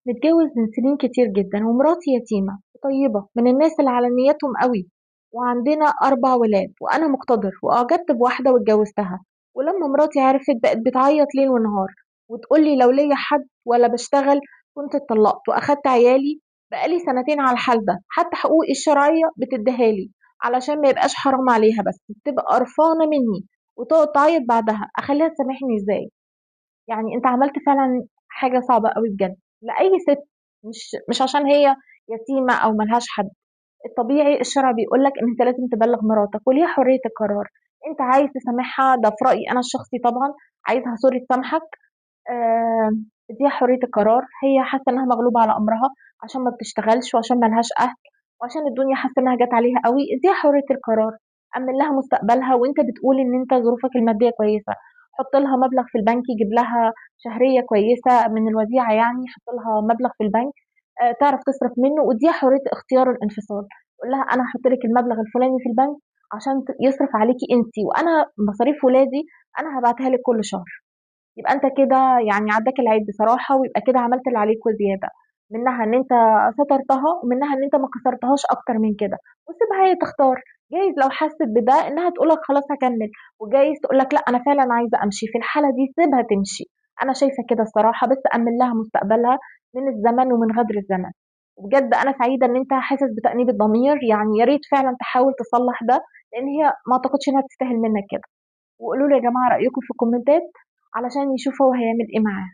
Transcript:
متجوز من سنين كتير جدا ومراتي يتيمة طيبة من الناس اللي على نيتهم قوي. وعندنا 4 ولاد وأنا مقتدر وأعجبت بواحدة واتجوزتها. ولما مراتي عرفت بقت بتعيط ليل ونهار وتقولي لو ليا حد ولا بشتغل كنت اتطلقت وأخدت عيالي. بقالي سنتين على الحال ده، حتى حقوقي الشرعية بتديهالي علشان ما يبقاش حرام عليها، بس بتبقى قرفانة مني وتقعد تعيط بعدها. أخليها تسامحني ازاي؟ يعني أنت عملت فعلًا حاجة صعبة أوي بجد، لأي ست، مش عشان هي يتيمة أو ما لهاش حد. الطبيعي الشرع بيقول لك إن أنت لازم تبلّغ مراتك وليها حرية القرار. أنت عايز تسامحها، ده في رأيي أنا الشخصي طبعًا، عايزها sorry تسامحك. اديها حرية القرار، هي حاسة إنها مغلوبة على أمرها عشان ما بتشتغلش وعشان ما لهاش أهل وعشان الدنيا حاسة إنها جات عليها أوي. اديها حرية القرار، أمِّن لها مستقبلها، وأنت بتقول إن أنت ظروفك المادية كويسة. حُط لها مبلغ في البنك يجيب لها شهرية كويسة من الوديعة يعني، حُط لها مبلغ في البنك تعرف تصرف منه، واديها حرية اختيار الانفصال. قُل لها أنا هاحط لِك المبلغ الفلاني في البنك عشان يصرف عليكِ أنتِ، وأنا مصاريف ولادي أنا هابعتها لِك كل شهر. يبقى أنت كده يعني عدّاك العيب بصراحة، ويبقى كده عملت اللي عليك وزيادة، منها إن أنت سترتها، ومنها إن أنت ما كسرتهاش أكتر من كده، وسيبها هي تختار. جايز لو حست بده إنها تقول لك خلاص هاكمّل، وجايز تقول لك لأ أنا فعلًا عايزة أمشي. في الحالة دي سيبها تمشي، أنا شايفة كده الصراحة، بس أمِّن لها مستقبلها من الزمن ومن غدر الزمن. وبجد أنا سعيدة إن أنت حاسس بتأنيب الضمير، يعني يا ريت فعلًا تحاول تصلّح ده، لإن هي ما أعتقدش إنها تستاهل منّك كده. وقولوا لي يا جماعة رأيكم في الكومنتات علشان يشوف هو هيعمل إيه معاها.